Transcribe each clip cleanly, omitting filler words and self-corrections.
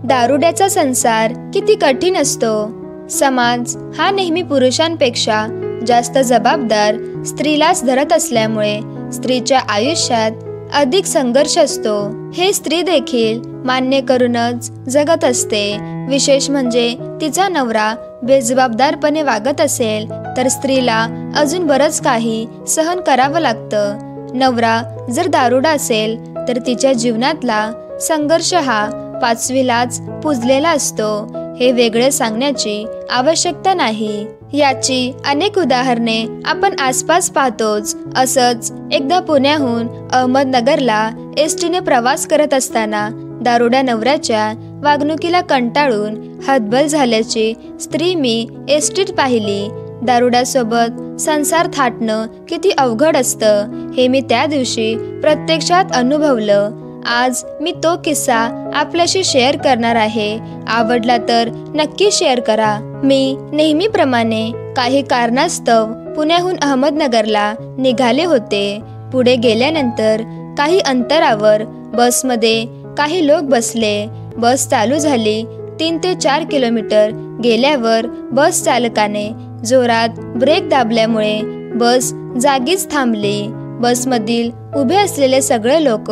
दारुड्याचा संसार किती कठीण असतो। समाज हा नेहमी पुरुषांपेक्षा जास्त जबाबदार स्त्रीलाच धरत असल्यामुळे स्त्रीच्या आयुष्यात अधिक संघर्ष असतो हे स्त्री देखील मान्य करूनच जगत असते। विशेष म्हणजे तिचा नवरा बेजबाबदारपणे वागत असेल तर स्त्रीला अजून बरंच काही सहन करावं लागतं। नवरा जर दारुडा असेल तर तिच्या जीवनातला संघर्ष हा 5वीलाच पुजलेला असतो हे वेगळे सांगण्याची आवश्यकता नाही। याची अनेक उदाहरणे आपण आसपास पाहतोच। असंच एकदा पुण्याहून अहमदनगरला एसटीने प्रवास करत असताना दारुड्या नवऱ्याच्या वागणुकीला कंटाळून हतबल झाल्याची स्त्री मी एसटीत पाहिली। दारुड्यासोबत संसार थाटणं किती अवघड असतं हे मी त्या दिवशी प्रत्यक्षात अनुभवलं। आज मी तो किस्सा आपल्याशी शेअर करणार आहे। आवडला तर नक्की शेअर करा। मी नेहमीप्रमाणे काही कारणास्तव पुण्याहून अहमदनगरला निघाले होते। पुढे गेल्यानंतर काही अंतरावर बसमध्ये काही लोक बसले। बस चालू झाली। 3 ते 4 किलोमीटर गेल्यावर बस चालकाने जोरात ब्रेक दाबल्यामुळे बस जागीच थांबली। बसमधील उभे असलेले सगळे लोक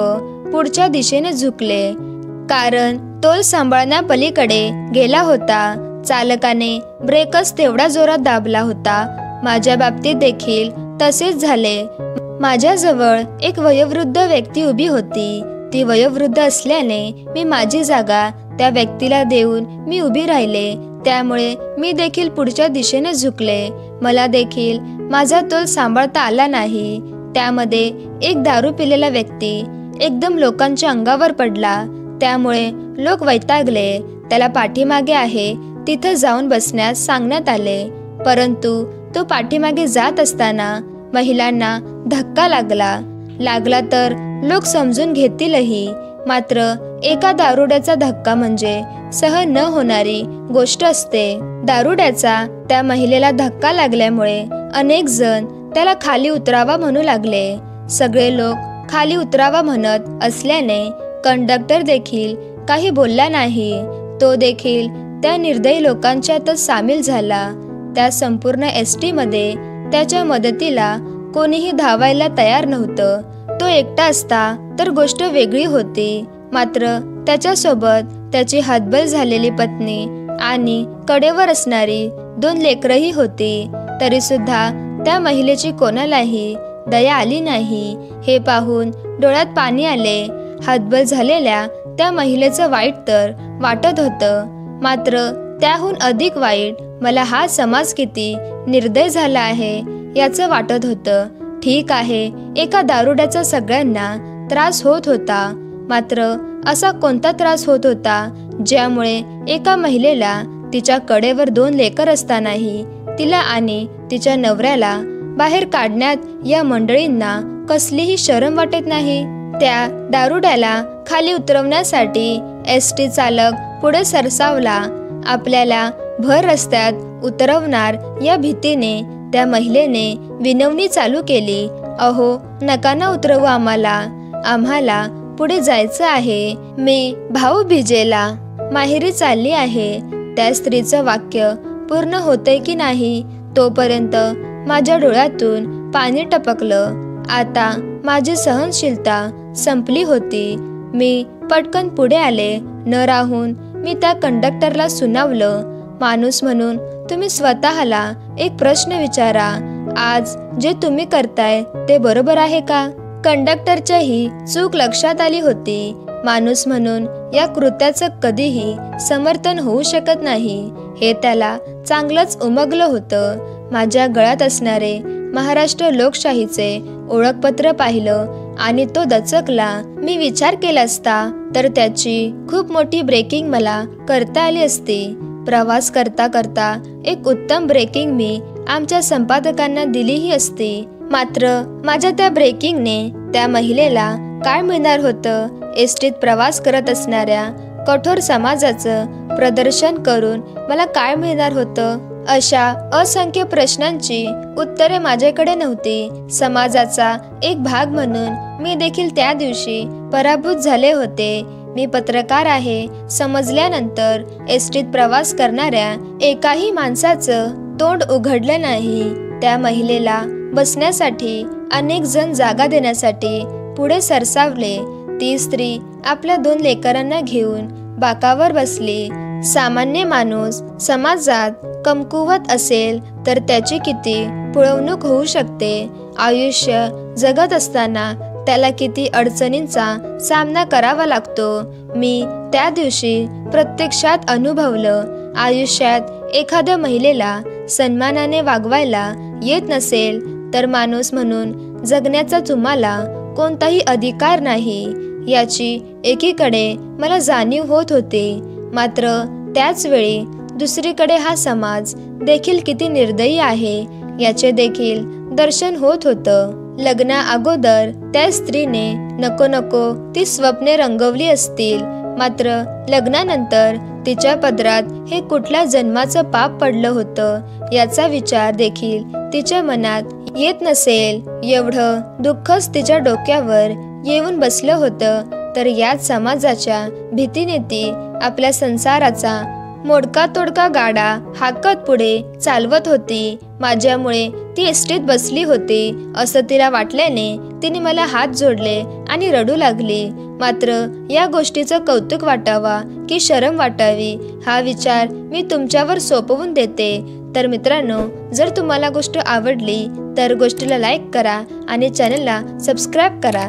पुढच्या दिशेने झुकले, कारण तोल सांभाळण्यापलीकडे गेला होता। चालकाने ब्रेकच तेवढा जोरात दाबला होता। माझ्या बाबतीत देखील तसेच झाले। माझ्याजवळ एक वयोवृद्ध व्यक्ती उभी होती। ती वयोवृद्ध असल्याने मी माझी जागा त्या व्यक्तीला देऊन मी उभी राहिले। त्यामुळे मी देखील पुढच्या दिशेने झुकले। मला देखील माझा तोल सांभाळता आला नाही। त्यामध्ये एक दारू पिलेला व्यक्ती एकदम लोकांच्या अंगावर पडला। त्यामुळे लोक वैतागले। त्याला पाठीमागे आहे तिथं जाऊन बसण्यास सांगण्यात आले, परंतु तो पाठीमागे जात असताना महिलांना धक्का लागला तर लोक समजून घेतीलही, मात्र एका दारुड्याचा धक्का म्हणजे सहन न होणारी गोष्ट असते। दारुड्याचा त्या महिलेला धक्का लागल्यामुळे अनेक जण त्याला खाली उतरावा म्हणू लागले। सगळे लोक खाली उतरावा म्हणत असल्याने कंडक्टर देखील काही बोलला नाही। तो देखील त्या निर्दयी लोकांच्यातच सामील झाला। त्या संपूर्ण एसटी मध्ये त्याच्या मदतीला कोणीही धावायला तयार नव्हतं। तो एकटा असता तर गोष्ट वेगळी होती, मात्र त्याच्यासोबत त्याची हतबल झालेली पत्नी आणि कडेवर असणारी 2 लेकरंही होती। तरी सुद्धा त्या महिलेची कोणालाही दया आली नाही। हे पाहून डोळ्यात पाणी आले। हतबल झालेल्या त्या महिलेचं वाईट तर वाटत होतं, मात्र त्याहून अधिक वाईट मला हा समाज किती निर्दय झाला आहे याचं वाटत होतं। ठीक आहे, एका दारुड्याचा सगळ्यांना त्रास होत होता, मात्र असा कोणता त्रास होत होता ज्यामुळे एका महिलेला तिच्या कडेवर 2 लेकर असतानाही तिला आणि तिच्या नवऱ्याला बाहेर काढण्यात या मंडळींना कसलीही शरम वाटत नाही। त्या दारुड्याला खाली उतरवण्यासाठी एसटी चालक पुढे सरसावला। आपल्याला भर रस्त्यात उतरवणार या भीतीने त्या महिलेने विनवणी चालू केली, अहो नका ना उतरवू आम्हाला पुढे जायचं आहे। मी भाऊबीजेला माहेरी चालली आहे। त्या स्त्रीचं वाक्य पूर्ण होते की नाही तोपर्यंत माझ्या डोळ्यातून पाणी टपकलं। आता माझी सहनशीलता संपली होती। मी पटकन पुढे आले। न राहून मी त्या कंडक्टरला सुनावलं, माणूस म्हणून तुम्ही स्वतःला एक प्रश्न विचारा, आज जे तुम्ही करताय ते बरोबर आहे का? कंडक्टरच्याही चूक लक्षात आली होती। माणूस म्हणून या कृत्याचं कधीही समर्थन होऊ शकत नाही हे त्याला चांगलंच उमगलं होतं। माझ्या गळ्यात असणारे महाराष्ट्र लोकशाहीचे ओळखपत्र पाहिलं आणि तो दचकला। मी विचार केला असता तर त्याची खूप मोठी ब्रेकिंग मला करता आली असती। प्रवास करता करता एक उत्तम ब्रेकिंग मी आमच्या संपादकांना दिलीही असती, मात्र माझ्या त्या ब्रेकिंगने त्या महिलेला काय मिळणार होतं? एसटीत प्रवास करत असणाऱ्या कठोर समाजाचं प्रदर्शन करून मला काय मिळणार होतं? अशा असंख्य प्रश्नांची उत्तरे माझ्याकडे नव्हती। समाजाचा एक भाग म्हणून मी देखील त्या दिवशी पराभूत झाले होते। मी पत्रकार आहे समजल्यानंतर एसटीत प्रवास करणाऱ्या एकाही माणसाचं तोंड उघडलं नाही. त्या महिलेला बसण्यासाठी अनेक जण जागा देण्यासाठी पुढे सरसावले. ती स्त्री आपल्या 2 लेकरांना घेऊन बाकावर बसली. सामान्य माणूस समाजात कमकुवत असेल तर त्याची किती पुळवणूक होऊ शकते. आयुष्य जगत असताना त्याला किती अडचणींचा सामना करावा लागतो. मी त्या दिवशी प्रत्यक्षात अनुभवलं. आयुष्यात एखाद्या महिलेला सन्मानाने वागवायला येत नसेल तर माणूस म्हणून जगण्याचा तुम्हाला कोणताही अधिकार नाही याची एकीकडे मला जाणीव होत होती. मात्र त्याच वेळी दुसरीकडे हा समाज देखील किती निर्दयी आहे याचे देखील दर्शन होत होतं. लग्ना अगोदर त्या स्त्रीने नको नको ती स्वप्ने रंगवली असतील, मात्र लग्नानंतर तिच्या पदरात हे कुठल्या जन्माचं पाप पडलं होतं याचा विचार देखील तिच्या मनात येत नसेल. एवढं दुःखच तिच्या डोक्यावर येऊन बसलं होतं तर याच समाजाच्या भीतीने ती आपल्या संसाराचा मोडका तोडका गाडा हाकत पुढे चालवत होती. माझ्यामुळे ती एसटीत बसली होती असं तिला वाटल्याने तिने मला हात जोडले आणि रडू लागली. मात्र या गोष्टीचं कौतुक वाटावा की शरम वाटावी हा विचार मी तुमच्यावर सोपवून देते. तर मित्रांनो, जर तुम्हाला गोष्ट आवडली तर गोष्टीला लाईक करा आणि चॅनलला सबस्क्राईब करा.